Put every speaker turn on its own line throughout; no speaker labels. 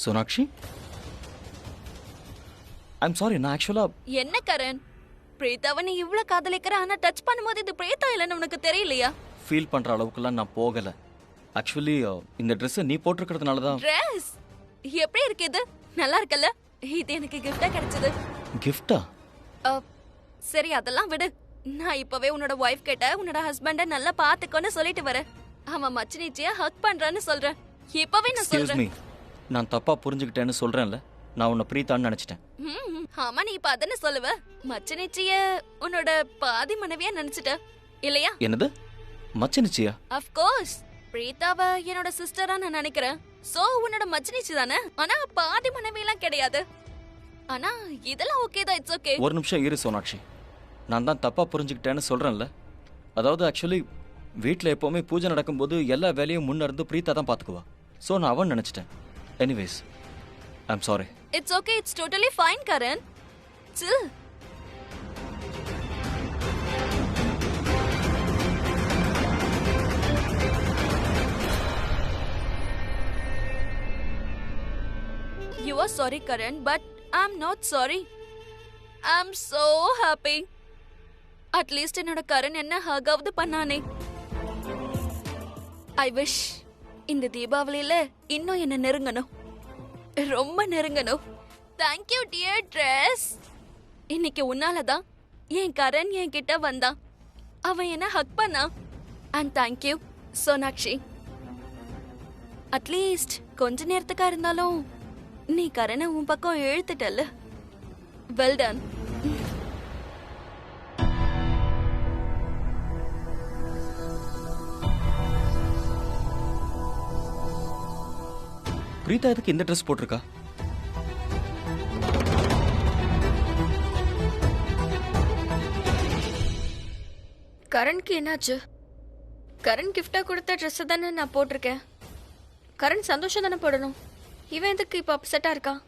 Sonakshi, I'm sorry. நான் ஆக்சுவலா
என்ன கரண், பிரீதாவை நீ இவ்ளோ காதலிக்கிற, ஆனா டச் பண்ணும்போது இது பிரீதா இல்லைன்னு உனக்கு தெரியலையா?
ஃபீல் பண்ற அளவுக்குலாம் நான் போகல. ஆக்சுவலி இந்த Dress நீ போட்டிருக்கிறதுனால தான்.
Dress எப்படி இருக்கு இது? நல்லா இருக்குல்ல? இது எனக்கு கிஃப்டா கிடைச்சது.
கிஃப்டா?
சரி அதெல்லாம் விடு. நான் இப்பவே உன்னோட வைஃப் கிட்ட உன்னோட ஹஸ்பண்ட நல்லா பாத்துக்கோன்னு சொல்லிட்டு வரேன். அவன் மச்சினிச்சியா ஹக் பண்றான்னு சொல்றேன். இப்பவே நான்
எக்ஸ்கியூஸ்
சொல்றேன்.
மீ, நான் தப்பா புரிஞ்சுக்கிட்டேன்னு சொல்றேன்ல. நான் உன்னை பிரீத்தான்னு நினைச்சிட்டேன்.
ஆமா நீ இப்ப அதன்னு சொல்லுவ. மச்சினிச்சிய உன்னோட பாதி மனைவியா நினைச்சிட்ட இல்லையா?
என்னது மச்சினிச்சியா?
Of course. பிரீதாவ என்னோட சிஸ்டரா நான் நினைக்கிறேன். சோ உன்னோட மச்சினிச்சி தானே, ஆனா பாதி மனைவியெல்லாம் கிடையாது. ஆனா இதெல்லாம் ஓகே தான், இட்ஸ் ஓகே.
ஒரு நிமிஷம் இரு சோனாக்ஷி, நான் தான் தப்பா புரிஞ்சுக்கிட்டேன்னு சொல்றேன்ல. அதாவது ஆக்சுவலி வீட்டில் எப்பவுமே பூஜை நடக்கும்போது எல்லா வேலையும் முன்ன இருந்து பிரீத்தா தான் பாத்துக்குவா. ஸோ நான் அவன் நினைச்சிட்டேன். Anyways, I'm sorry.
It's okay, it's totally fine Karan. Chill. You are sorry, Karan, but I'm not sorry. I'm so happy. At least என்னோட கரண் என்ன ஹகாவது பண்ணானே. I wish இந்த தீபாவளியில இன்னும் என்ன நெருங்கணும், ரொம்ப நெருங்கணும். Thank you dear dress. இன்னைக்கு உன்னாலதான் என் கரண் என் கிட்ட வந்தான். அவன் என்ன ஹக் பண்ணா. And thank you Sonakshi. At least கொஞ்ச நேரத்துக்கா இருந்தாலும் நீ கரணை உன் பக்கம் இழுத்துட்டல்ல. Well done.
பிரீதா எதுக்கு இந்த Dress போட்டிருக்கா?
கரண்க்கு என்னாச்சு? கரண் கிஃப்டா கொடுத்த ட்ரெஸ் தானே நான் போட்டிருக்கேன். கரண் சந்தோஷம் தானே போடணும். இவன் எதுக்கு இப்ப அப்செட்டா இருக்கான்?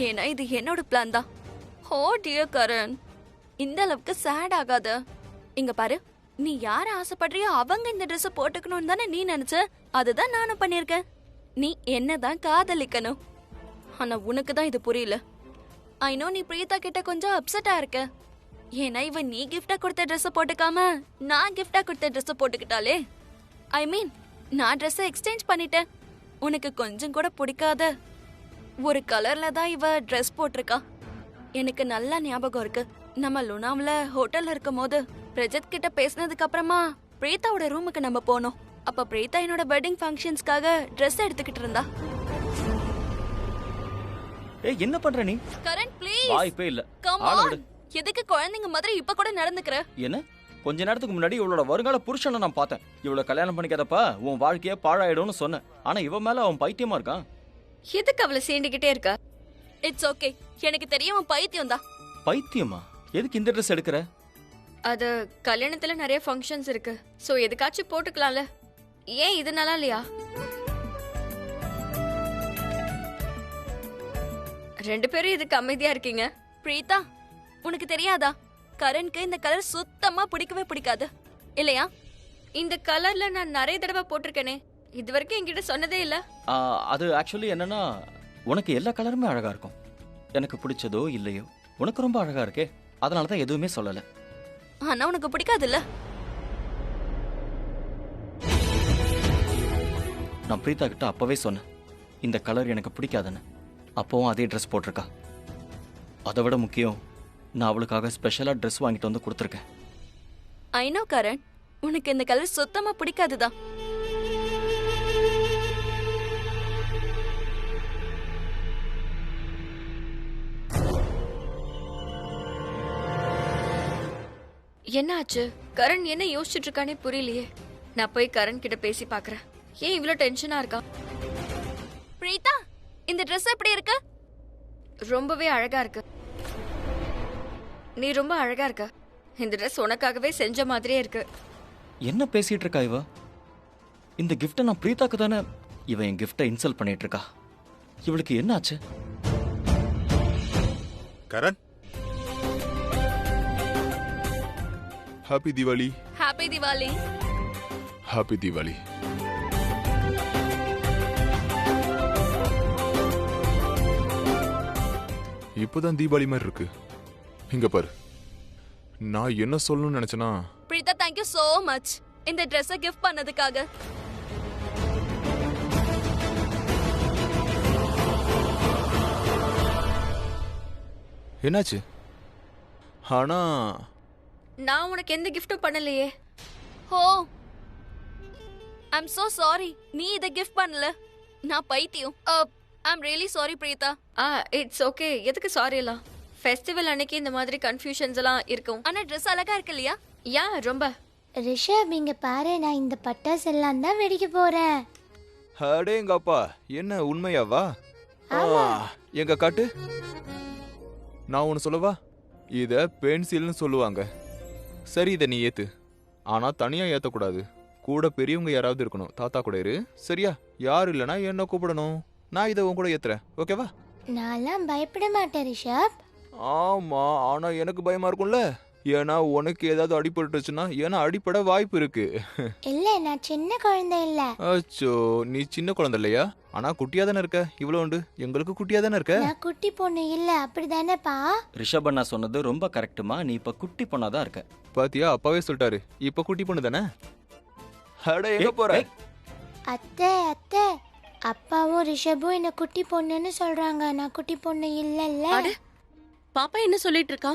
ஏன்னா இது என்னோட பிளான் தான். ஓ டியர் கரண், இந்த அளவுக்கு சேட் ஆகாத. இங்க பாரு, நீ யார ஆசைப்படுறியோ அவங்க இந்த Dress போட்டுக்கணும்னு தானே நீ நினைச்ச. அதுதான் நானும் பண்ணிருக்கேன். நீ என்னதான் காதலிக்கணும். ஆனா உனக்கு தான் இது புரியல. ஐ நோ நீ பிரீதா கிட்ட கொஞ்சம் அப்செட்டா இருக்க. ஏன்னா இவன் நீ கிஃப்டா கொடுத்த Dress போட்டுக்காம நான் கிஃப்டா கொடுத்த Dress போட்டுக்கிட்டாலே. ஐ மீன் நான் Dress எக்ஸ்சேஞ்ச் பண்ணிட்டேன். உனக்கு கொஞ்சம் கூட பிடிக்காத ஒரு கலர்ல தான் இவ Dress போட்டிருக்கா. எனக்கு நல்லா ஞாபகம் இருக்கு. நம்ம லுனாவ்ல ஹோட்டல்ல இருக்கும் போது பிரஜத் கிட்ட பேசினதுக்கு அப்புறமா பிரீதாவோட ரூமுக்கு நம்ம போனோம். அப்ப பிரீதா என்னோட வெட்டிங் ஃபங்க்ஷன்ஸ்க்காக Dress எடுத்துக்கிட்டு இருந்தா.
ஏய் என்ன பண்ற நீ?
கரண் ப்ளீஸ்.
வாய்ப்பே இல்ல.
Come on. எதுக்கு குழந்தைங்க மாதிரி இப்ப கூட நடந்துக்கற?
என்ன? கொஞ்ச நேரத்துக்கு முன்னாடி இவளோட வருங்கால புருஷனை நான் பார்த்தேன். இவளை கல்யாணம் பண்ணிக்காதப்பா உன் வாழ்க்கையே பாழாயிடும்னு சொன்னேன். ஆனா இவன் மேல அவன் பைத்தியமா இருக்கான்.
எதுக்கு அவளை சீண்டிக்கிட்டே இருக்கா?
இட்ஸ் ஓகே, எனக்கு தெரியும் அவன் பைத்தியம் தான்.
பைத்தியமா? எதுக்கு இந்த Dress எடுக்கிற?
அது கல்யாணத்துல நிறைய ஃபங்க்ஷன்ஸ் இருக்கு. சோ எதுக்காச்சும் போட்டுக்கலாம்ல. ஏன் இது நல்லா இல்லையா? ரெண்டு பேரும் இதுக்கு அமைதியா இருக்கீங்க.
பிரீதா, உனக்கு தெரியாதா? கரண்க்கு இந்த கலர் சுத்தமா பிடிக்கவே பிடிக்காது இல்லையா?
இந்த கலர்ல நான் நிறைய தடவை போட்டிருக்கேனே. இது வரைக்கும் என்கிட்ட சொன்னதே இல்ல.
அது ஆக்சுவலி என்னன்னா, உனக்கு எல்லா கலருமே அழகா இருக்கும். எனக்கு பிடிச்சதோ இல்லையோ உனக்கு ரொம்ப அழகா இருக்கே, அதனாலதான் எதுவுமே சொல்லல.
ஆனா உனக்கு பிடிக்காதுல்ல.
நான் பிரீதா கிட்ட அப்பவே சொன்னேன் இந்த கலர் எனக்கு பிடிக்காதுன்னு. அப்பவும் அதே Dress போட்டிருக்கா. அதை விட முக்கியம், நான் அவளுக்காக ஸ்பெஷலா Dress வாங்கிட்டு வந்து கொடுத்துருக்கேன்.
ஐ நோ கரண், உனக்கு இந்த கலர் சுத்தமா பிடிக்காதுதான்.
என்ன ஆச்சு? கரண் என்ன யோசிச்சுட்டு இருக்கானே புரியலையே. நான் போய் கரண் கிட்ட பேசி பாக்குறேன். ஏன் இவ்ளோ டென்ஷனா இருக்கா?
பிரீதா, இந்த Dress எப்படி இருக்கு?
ரொம்பவே அழகா இருக்கு. நீ ரொம்ப அழகா இருக்க. இந்த Dress உனக்காகவே செஞ்ச மாதிரியே இருக்கு.
என்ன பேசிட்டு இருக்கா இவ? இந்த கிஃப்ட்டை நான் பிரீதாக்கு தானே. இவன் என் கிஃப்ட்டை இன்சல்ட் பண்ணிட்டு இருக்கா. இவளுக்கு என்ன ஆச்சு?
Karan, happy Deepavali.
Happy Diwali.
Happy Deepavali. இப்போதான் தீபாவளி மாதிரி இருக்கு. இங்க பாரு, நான் என்ன சொல்லணும்னு நினைச்சேன்னா,
பிரீதா தேங்க்யூ சோ மச் இந்த ட்ரெஸ்ஸை கிஃப்ட் பண்ணதுக்காக.
என்னாச்சு? ஆனா
நான் உனக்கு எந்த கிஃப்டும் பண்ணலையே.
ஓ ஐம் so சாரி, நீ இதை கிஃப்ட் பண்ணல, நான் பைத்தியம். I'm really sorry Preetha.
It's okay. எதுக்கு சாரி எல்லாம்? ஃபெஸ்டிவல் அன்னைக்கு இந்த மாதிரி கன்ஃபியூஷன்ஸ் எல்லாம் இருக்கும்.
ஆனா ட்ரெஸ் அழகா இருக்கு இல்லையா?
யா, ரொம்ப.
ரிஷப் இங்க பாரு, நான் இந்த பட்டாசு எல்லாம் தான் வெடிக்க போறேன்.
அடேங்கப்பா, என்ன உண்மையாவா? எங்க காட்டு. நான் ஒன்னு சொல்லவா? இத பென்சில்னு சொல்லுவாங்க. சரி, இத நீ ஏத்து. ஆனா தனியா ஏத்தக்கூடாது. கூட பெரியவங்க யாராவது இருக்கணும். தாத்தா கூட இரு, சரியா? யாரும் இல்லைன்னா என்ன கூப்பிடணும். நான் இதை உன் கூட ஏத்துறேன், ஓகேவா?
நான்லாம் பயப்பட மாட்டேன் ரிஷப்.
ஆமா, ஆனா எனக்கு பயமா இருக்கும்ல. ஏன்னா உனக்கு ஏதாவது அடிபட்டுச்சுன்னா, ஏன்னா அடிப்பட வாய்ப்பு இருக்கு.
இல்ல, நான் சின்ன குழந்தை இல்ல.
அச்சோ, நீ சின்ன குழந்தை இல்லையா? ஆனா குட்டியா தானே இருக்க. இவ்வளவு உண்டு, எங்களுக்கு குட்டியா தானே இருக்க.
நான் குட்டி பொண்ணு இல்ல, அப்படிதானேப்பா?
ரிஷப் அண்ணா சொன்னது ரொம்ப கரெக்டுமா. நீ இப்ப குட்டி பொண்ணாதான் இருக்க.
பாத்தியா, அப்பாவே சொல்லிட்டாரு. இப்ப குட்டி பொண்ணு தானே. அட, எங்க போற?
அத்தை அத்தை, அப்பாவும் ரிஷபும் என்ன குட்டி பொண்ணுன்னு சொல்றாங்க. நான் குட்டி பொண்ணு இல்லல்ல.
பாப்பா என்ன சொல்லிட்டு இருக்கா?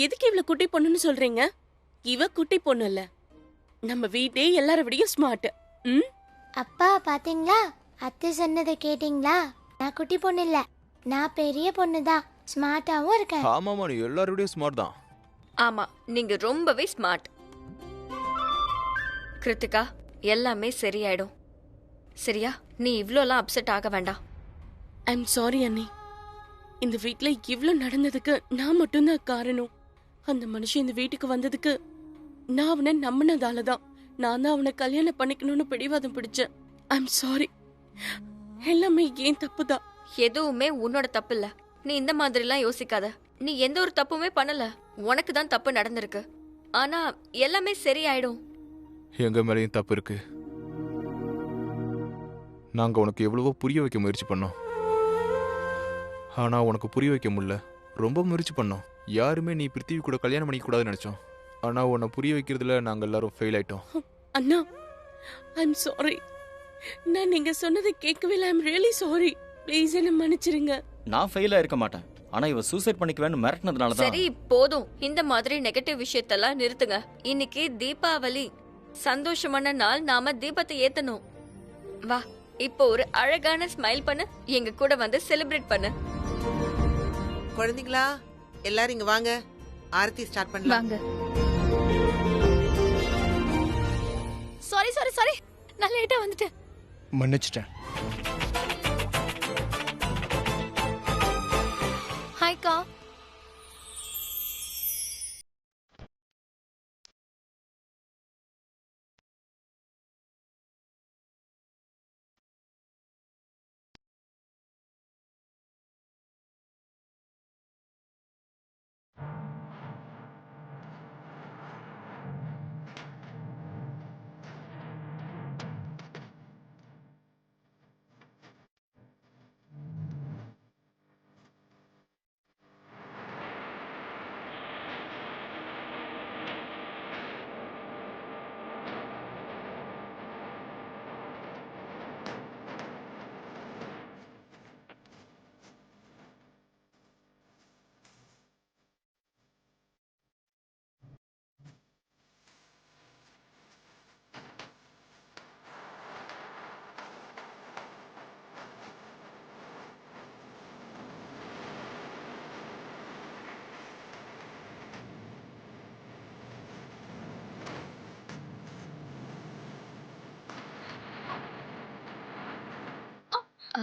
எதுக்கு இவ்வளவு குட்டி பொண்ணுன்னு சொல்றீங்க? இவ குட்டி பொண்ணு இல்ல, நம்ம வீட்டே எல்லார விடையும் ஸ்மார்ட்.
அப்பா பாத்தீங்களா? அத்தை சொன்னதை கேட்டீங்களா? நான் குட்டி பொண்ணு இல்ல, நான் பெரிய பொண்ணு தான். ஸ்மார்ட்டாவும் இருக்கேன்.
ஆமாமா, நீ எல்லாரோடய ஸ்மார்ட் தான்.
ஆமா, நீங்க ரொம்பவே ஸ்மார்ட். கிருத்திகா, எல்லாமே சரியாயிடும், சரியா? நீ இவ்ளோலாம் அப்செட் ஆக வேண்டாம்.
ஐம் சாரி அண்ணி. இந்த வீட்ல இவ்ளோ நடந்ததுக்கு நான் மட்டும்தான் காரணம். அந்த மனுஷன் இந்த வீட்டுக்கு வந்ததுக்கு நான் அவனை நம்பினதாலதான். நான் தான் அவனை கல்யாணம் பண்ணிக்கணும்னு பிடிவாதம் பிடிச்சேன். I'm sorry. எல்லாமே ஏன் தப்புதான்.
எதுவுமே உன்னோட தப்பு இல்ல. நீ இந்த மாதிரிலாம் யோசிக்காத. நீ எந்த ஒரு தப்புமே பண்ணல. உனக்கு தான் தப்பு நடந்திருக்கு. ஆனா எல்லாமே சரியாயிடும்.
எங்க மேலேயும் தப்பு இருக்கு. நாங்க உனக்கு எவ்வளவோ புரிய வைக்க முயற்சி பண்ணோம். ஆனா உனக்கு புரிய வைக்க முடியல. ரொம்ப முயற்சி பண்ணோம். யாருமே நீ பிருத்திவி கூட கல்யாணம் பண்ணிக்க கூடாதுன்னு நினைச்சோம். ஆனா உன்னை புரிய வைக்கிறதுல நாங்க எல்லாரும் ஃபெயில் ஆயிட்டோம்.
அண்ணா, ஐம் சாரி. நான் நீங்க சொன்னதை கேட்கவே இல்லை. I'm really sorry. ப்ளீஸ் என்ன மன்னிச்சிருங்க.
நான் ஃபெயிலா இருக்க மாட்டேன். ஆனா இவ சூசைட் பண்ணிக்குவேன்னு மிரட்டினதுனால தான்.
சரி, போதும். இந்த மாதிரி நெகட்டிவ் விஷயத்தெல்லாம் நிறுத்துங்க. இன்னைக்கு தீபாவளி, சந்தோஷமான நாள். நாம தீபத்தை ஏத்தணும். வா, இப்போ ஒரு அழகான ஸ்மைல் பண்ணு. எங்க கூட வந்து செலிப்ரேட் பண்ணு.
குழந்தைங்களா, எல்லாரும் இங்க வாங்க. ஆரத்தி ஸ்டார்ட் பண்ணலாம்.
வாங்க. சாரி சாரி சாரி, நான் லேட்டா வந்துட்டேன்.
மன்னிச்சிட்டேன்.
ஹாய்க்கா.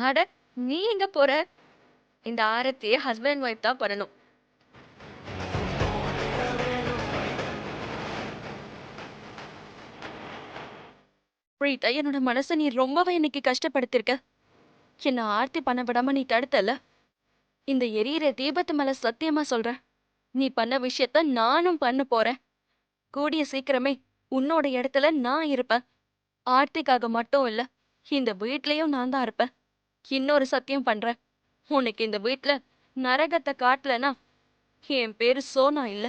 அட, நீ எங்க போற? இந்த ஆரத்தியை ஹஸ்பண்ட் அண்ட் ஒய்ஃப் தான் பண்ணணும்.
பிரீதா, என்னோட மனசை நீ ரொம்பவே இன்னைக்கு கஷ்டப்படுத்திருக்க. என்ன ஆர்த்தி பண்ண விடாம நீ தடுத்தல. இந்த எரியிற தீபத்து மேல சத்தியமா சொல்றேன், நீ பண்ண விஷயத்த நானும் பண்ண போறேன். கூடிய சீக்கிரமே உன்னோட இடத்துல நான் இருப்பேன். ஆர்த்திக்காக மட்டும் இல்ல, இந்த வீட்லயும் நான் தான் இருப்பேன். இன்னொரு சத்தியம் பண்றேன், உனக்கு இந்த வீட்ல நரகத்தை காட்டலனா என் பேரு சோனா இல்ல.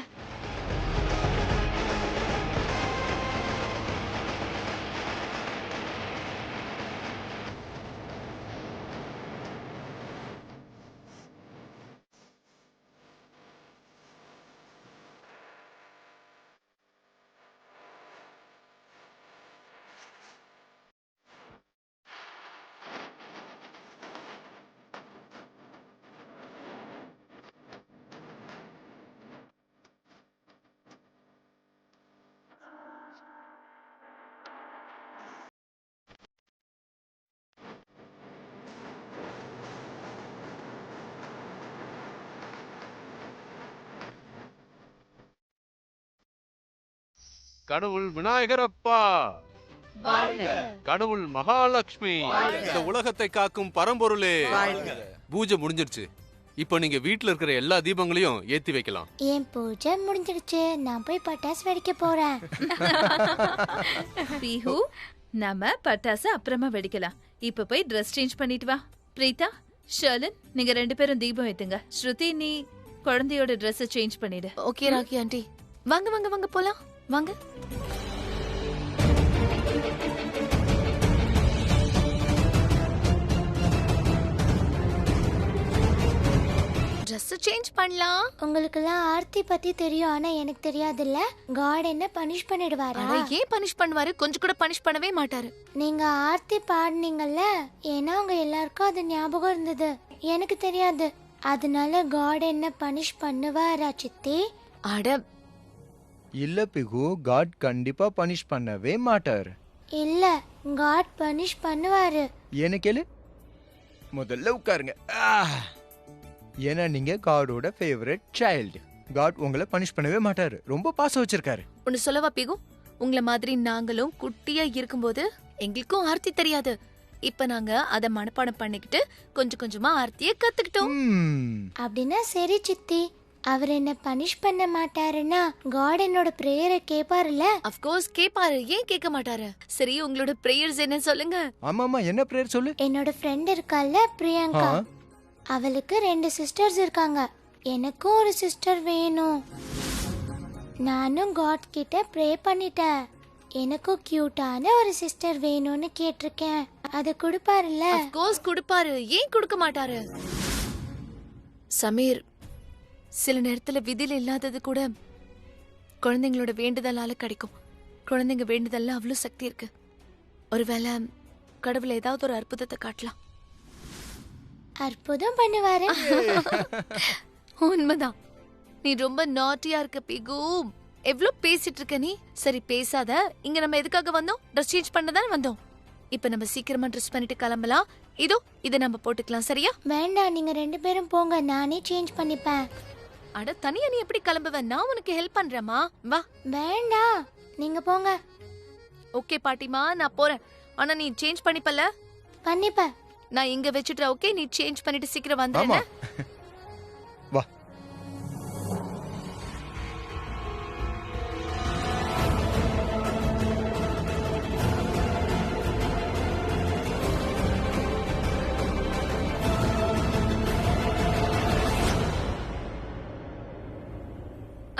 கடவுள் விநாயகரப்பா, கடவுள் மகாலட்சுமி, இந்த உலகத்தை காக்கும் பரம்பொருளே. பூஜை முடிஞ்சிருச்சு. இப்போ நீங்க வீட்ல இருக்கிற எல்லா தீபங்களையும் ஏத்தி வைக்கலாம்.
என் பூஜை முடிஞ்சிடுச்சு, நான் போய் பட்டாசு வெடிக்க போறேன்.
பீஹு, நாம பட்டாசு அப்புறமா வெடிக்கலாம். இப்ப போய் ட்ரெஸ் சேஞ்ச் பண்ணிட்டு வா. பிரீதா, ஷர்லின், நீங்க 2 பேரும் தீபம் ஏத்துங்க. ஸ்ருதி, நீ குழந்தையோட ட்ரெஸ் சேஞ்ச் பண்ணிடு.
ஓகே ராக்கி ஆண்டி, வாங்க வாங்க வாங்க போலாம் வாங்க. ட்ரெஸ் சேஞ்ச் பண்ணலாம்.
உங்களுக்கெல்லாம் ஆர்த்தி பத்தி தெரியும், ஆனா எனக்கு தெரியாதுல்ல. காட் என்ன பனிஷ் பண்ணிடுவாரா?
ஆனா ஏன் பனிஷ் பண்ணுவாரு? கொஞ்சம் கூட பனிஷ் பண்ணவே மாட்டாரு.
நீங்க ஆர்த்தி பாடுனீங்கல்ல, ஏன்னா உங்க எல்லாருக்கும் அது ஞாபகம் இருந்தது, எனக்கு தெரியாது. அதனால காட் என்ன பனிஷ் பண்ணுவாரா சித்தி?
அட
இல்ல பிகு, காட் கண்டிப்பா பனிஷ் பண்ணவே மாட்டார்.
இல்ல, காட் பனிஷ் பண்ணுவாரு.
என்ன கேளு, முதல்ல உட்காருங்க. ஏன்னா நீங்க காடோட ஃபேவரட் சைல்டு. காட் உங்களை பனிஷ் பண்ணவே மாட்டாரு, ரொம்ப பாசம் வச்சிருக்காரு.
ஒன்னு சொல்லவா பிகு, உங்கள மாதிரி நாங்களும் குட்டியா இருக்கும்போது எங்களுக்கும் ஆர்த்தி தெரியாது. இப்ப நாங்க அத மனப்பாடம் பண்ணிக்கிட்டு கொஞ்சம் கொஞ்சமா ஆர்த்தியை கத்துக்கிட்டோம்.
அப்படின்னா சரி சித்தி, அவர் என்ன பனிஷ் பண்ண மாட்டாருன்னா காட் என்னோட பிரேயரை கேட்பாருல்ல?
ஆஃப் கோர்ஸ் கேட்பாரு, ஏன் கேட்க மாட்டாரு? சரி, உங்களோட பிரேயர்ஸ் என்ன சொல்லுங்க.
ஆமாமா, என்ன பிரேயர் சொல்லு.
என்னோட ஃப்ரெண்ட் இருக்கால்ல பிரியங்கா, அவளுக்கு 2 சிஸ்டர்ஸ் இருக்காங்க. எனக்கும் ஒரு சிஸ்டர் வேணும். நானும் காட் கிட்ட ப்ரே பண்ணிட்டேன். எனக்கும் கியூட்டான ஒரு சிஸ்டர் வேணும்னு கேட்டிருக்கேன். அது கொடுப்பாருல்ல?
ஆஃப் கோர்ஸ் கொடுப்பாரு, ஏன் கொடுக்க மாட்டாரு? சமீர், சில நேரத்துல விதியில இல்லாதது கூட குழந்தைங்களோட வேண்டுதலால கிடைக்கும். குழந்தைங்க வேண்டுதல்ல அவ்வளவு சக்தி இருக்கு. ஒருவேளை கடவுள் ஏதாவது ஒரு அற்புதத்தை காட்டலாம்.
அற்புதம் பண்ணுவாரு.
உண்மைதான். நீ ரொம்ப நாட்டியா இருக்க பிகு. எவ்வளவு பேசிட்டு இருக்க நீ? சரி பேசாத. இங்க நம்ம எதுக்காக வந்தோம்? ட்ரெஸ் சேஞ்ச் பண்ணதானே வந்தோம். இப்ப நம்ம சீக்கிரமா ட்ரெஸ் பண்ணிட்டு கிளம்பலாம். இதோ இதை நம்ம போட்டுக்கலாம், சரியா?
வேண்டாம், நீங்க 2 பேரும் போங்க, நானே சேஞ்ச் பண்ணிப்பேன்.
அட தனியா நீ எப்படி கிளம்புவ? நான் உனக்கு ஹெல்ப் பண்றேமா, வா.
வேண்டாம், நீங்க போங்க.
ஓகே பாட்டிமா, நான் போறேன். ஆனா நீ சேஞ்ச் பண்ணிப்பல?
பண்ணிப்பேன்.
நான் இங்க வச்சுட்டு ஓகே, நீ சேஞ்ச் பண்ணிட்டு சீக்கிரம் வந்துடுறேன்.
வா.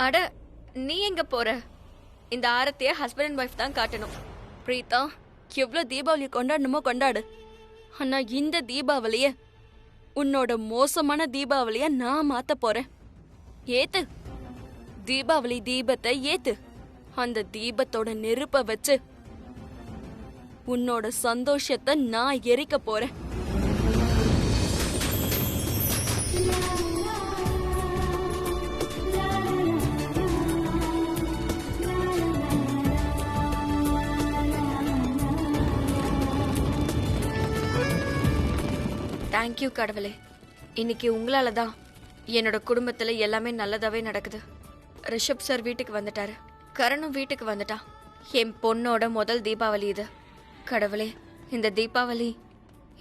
அட நீ எங்க போற? இந்த ஆரத்திய ஹஸ்பண்ட் அண்ட் ஒய்ஃப் தான் காட்டணும்.
பிரீதா, எவ்வளவு தீபாவளி கொண்டாடணுமோ கொண்டாடு. ஆனா இந்த தீபாவளிய உன்னோட மோசமான தீபாவளிய நான் மாத்த போறேன். ஏத்து, தீபாவளி தீபத்தை ஏத்து. அந்த தீபத்தோட நெருப்ப வச்சு உன்னோட சந்தோஷத்தை நான் எரிக்க போறேன்.
தேங்க்யூ கடவுளே. இன்னைக்கு உங்களால தான் என்னோட குடும்பத்துல எல்லாமே நல்லதாவே நடக்குது. ரிஷப் சார் வீட்டுக்கு வந்துட்டாரு, கரணும் வீட்டுக்கு வந்துட்டான். என் பொண்ணோட முதல் தீபாவளி இது. கடவுளே, இந்த தீபாவளி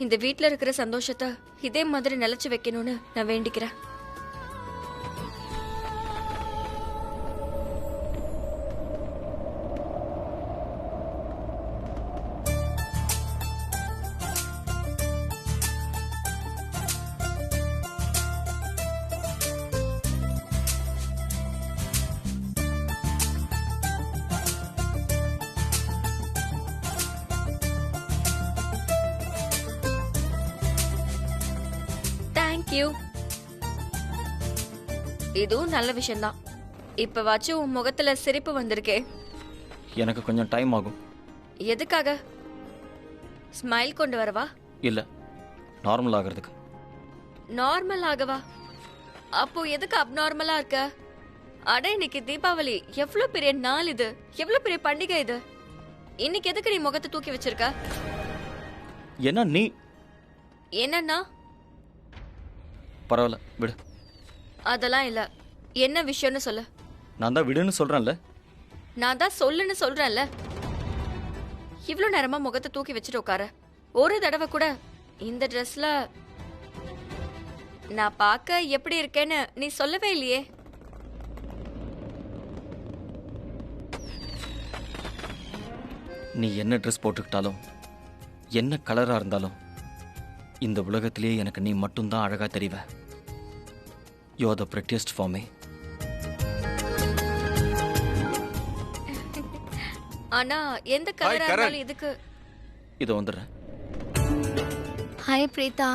இந்த வீட்ல இருக்கிற சந்தோஷத்தை இதே மாதிரி நிலைச்சு வைக்கணும்னு நான் வேண்டிக்கிறேன். தேங்க்யூ. இதுவும் நல்ல விஷயம்தான். இப்ப வாச்சும் உன் முகத்துல சிரிப்பு வந்திருக்கே.
எனக்கு கொஞ்சம் டைம் ஆகும்.
எதுக்காக? ஸ்மைல் கொண்டு வரவா?
இல்ல, நார்மல் ஆகிறதுக்கு.
நார்மல் ஆகவா? அப்போ எதுக்கு அப்நார்மலா இருக்க? அட, இன்னைக்கு தீபாவளி. எவ்வளவு பெரிய நாள் இது, எவ்வளவு பெரிய பண்டிகை இது. இன்னைக்கு எதுக்கு நீ முகத்தை தூக்கி வச்சிருக்க?
என்ன நீ?
என்னன்னா?
பரவாயில்ல, விடு.
அதெல்லாம் இல்ல. என்ன விஷயம்னு சொல்லு.
நான் தான் விடுன்னு சொல்றேன்ல.
நான் தான் சொல்லுன்னு சொல்றேன்ல. இவ்ளோ நேரமா முகத்தை தூக்கி வச்சுட்டு உட்கார. ஒரு தடவை கூட இந்த ட்ரெஸ்ல நான் பார்க்க எப்படி இருக்கேன்னு நீ சொல்லவே இல்லையே.
நீ என்ன ட்ரெஸ் போட்டுக்கிட்டாலும், என்ன கலரா இருந்தாலும், இந்த உலகத்திலேயே எனக்கு நீ மட்டும்தான் அழகா தெரிவ. You are the prettiest for me.
ஆனா எந்த கலரா இருந்தாலும் இதுக்கு.
இதோ வந்துடுறேன்.
ஹாய் பிரீதா.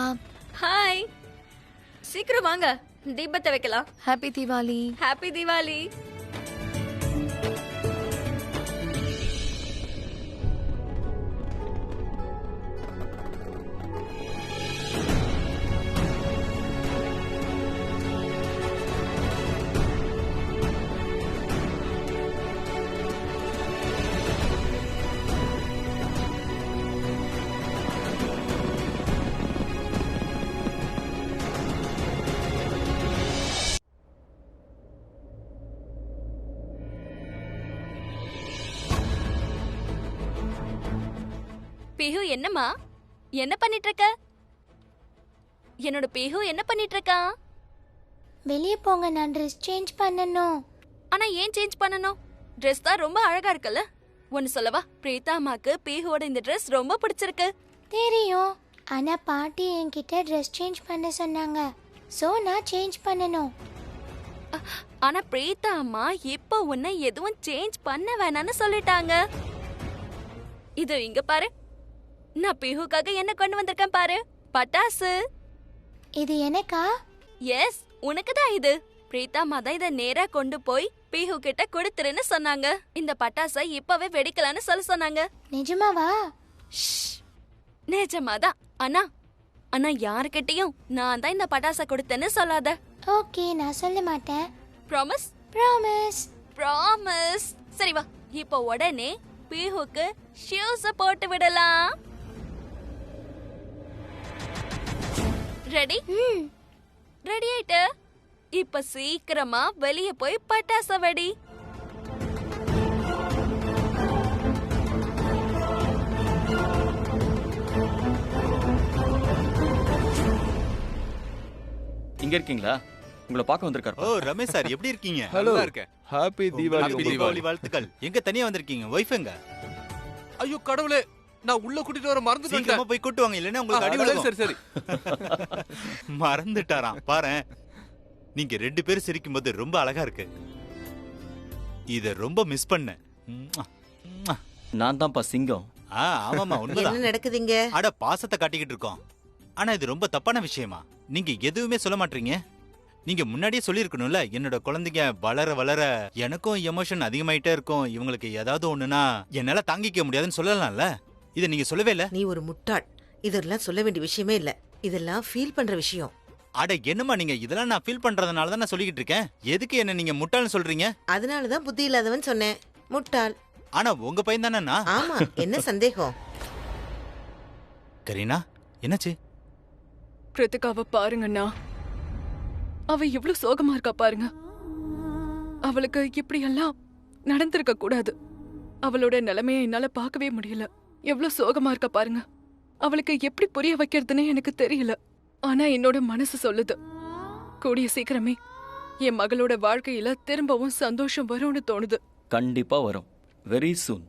ஹாய். சீக்கிரம் வாங்க, தீபத்தை வைக்கலாம்.
ஹாப்பி தீபாவளி.
ஹாப்பி தீபாவளி.
பிஹு, என்னம்மா என்ன பண்ணிட்டு இருக்க? என்னோட பிஹு என்ன பண்ணிட்டு இருக்கா?
வெளியே போங்க, நான் ட்ரெஸ் சேஞ்ச் பண்ணணும்.
ஆனா ஏன் சேஞ்ச் பண்ணணும்? ட்ரெஸ் தான் ரொம்ப அழகா இருக்குல்ல. ஒன்னு சொல்லவா, பிரீதா அம்மாக்கு பிஹுவோட இந்த ட்ரெஸ் ரொம்ப பிடிச்சிருக்கு.
தெரியும், ஆனா பாட்டி என்கிட்ட ட்ரெஸ் சேஞ்ச் பண்ண சொன்னாங்க. ஸோ நான் சேஞ்ச் பண்ணணும்.
ஆனா பிரீதா அம்மா இப்போ உன்னை எதுவும் சேஞ்ச் பண்ண வேணாம்னு சொல்லிட்டாங்க. இது இங்க பாரு, நான் பிஹுக்காக என்ன கொண்டு வந்திருக்கேன் பாரு. பட்டாசு.
இது எனக்கா?
எஸ், உனக்கு தான் இது. பிரீதா அம்மா தான் இதை நேரா கொண்டு போய் பிஹு கிட்ட கொடுத்துருன்னு சொன்னாங்க. இந்த பட்டாசை இப்பவே வெடிக்கலான்னு சொல்ல சொன்னாங்க.
நிஜமாவா?
நிஜமாதான். ஆனா யாருக்கிட்டையும் நான் தான் இந்த பட்டாசை கொடுத்தேன்னு சொல்லாத.
ஓகே, நான் சொல்ல மாட்டேன்.
ப்ராமிஸ்?
ப்ராமிஸ்.
ப்ராமிஸ். சரி வா, இப்போ உடனே பிஹுக்கு ஷூஸ் போட்டு விடலாம். ரெடி? ரெடி ஆயிட்டு? இப்ப சீக்கிரமா வெளிய போய் பட்டாசு வெடி.
இங்க இருக்கீங்களா? உங்களை பார்க்க வந்திருக்காரு.
ஓ ரமேஷ் சார், எப்படி இருக்கீங்க?
ஹலோ,
நல்லா இருக்கேன்.
ஹாப்பி தீபாவளி.
Happy
தீபாவளி வாழ்த்துக்கள். எங்க தனியா வந்திருக்கீங்க? ஒய்ஃப் எங்க?
ஐயோ கடவுளே, நான் உள்ள கூட்டிட்டு வர மறந்துட்டேன்.
சீக்கிரமா போய் கூட்டு வாங்க, இல்லைன்னா உங்களுக்கு அடி விழுகும்.
சரி சரி.
மறந்துட்டாராம் பாரு. நீங்க 2 பேரும் சிரிக்கும்போது ரொம்ப அழகா இருக்கு. இத ரொம்ப மிஸ் பண்ணேன்.
நான் தான்ப்பா சிங்கம்.
ஆமாமா, உண்மைதான்.
என்ன நடக்குதுங்க?
அட, பாசத்தை காட்டிக்கிட்டு இருக்கோம். ஆனா இது ரொம்ப தப்பான விஷயமா? நீங்க எதுவுமே சொல்ல மாட்டீங்க. நீங்க முன்னாடியே சொல்லிருக்கணும்ல. என்னோட குழந்தைங்க வளர வளர எனக்கும் எமோஷன் அதிகமாயிட்டே இருக்கும். இவங்களுக்கு ஏதாவது ஒண்ணுனா என்னால தாங்கிக்க முடியாதுன்னு சொல்லலாம்ல. இத நீங்க சொல்லவே இல்ல.
நீ ஒரு முட்டாள். இதெல்லாம் சொல்ல வேண்டிய விஷயமே இல்ல. இதெல்லாம் ஃபீல் பண்ற விஷயம்.
அட என்னம்மா நீங்க, இதெல்லாம் நான் ஃபீல் பண்றதுனால தான் நான் சொல்லிக்கிட்டு இருக்கேன். எதுக்கு என்ன நீங்க முட்டாள்னு சொல்றீங்க?
அதனாலதான் புத்தி இல்லாதவன் சொன்னேன். முட்டாள்.
ஆனா உங்க பையன் தானே.
ஆமா, என்ன சந்தேகம்?
கரீனா, என்னாச்சு?
கிருத்திகாவை பாருங்கண்ணா, அவ எவ்வளவு சோகமா இருக்கா பாருங்க. அவளுக்கு இப்படி எல்லாம் நடந்திருக்க கூடாது. அவளோட நிலைமையை என்னால பார்க்கவே முடியல. எவ்வளவு சோகமா இருக்கா பாருங்க. அவளுக்கு எப்படி புரிய வைக்கிறதுன்னு எனக்கு தெரியல. ஆனா என்னோட மனசு சொல்லுது, கூடிய சீக்கிரமே என் மகளோட வாழ்க்கையில திரும்பவும் சந்தோஷம் வரும்னு தோணுது.
கண்டிப்பா வரும். Very soon.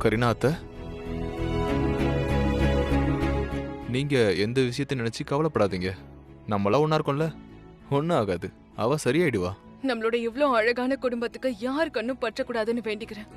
கரீனா அத்தை, நீங்க எந்த விஷயத்தை நினைச்சு கவலைப்படாதீங்க. நம்மளா ஒன்னா இருக்கோம்ல, ஒன்னும் ஆகாது. அவ சரியாயிடுவா.
நம்மளோட இவ்ளோ அழகான குடும்பத்துக்கு யார் கண்ணும் பற்றக்கூடாதுன்னு வேண்டிக்கிறேன்.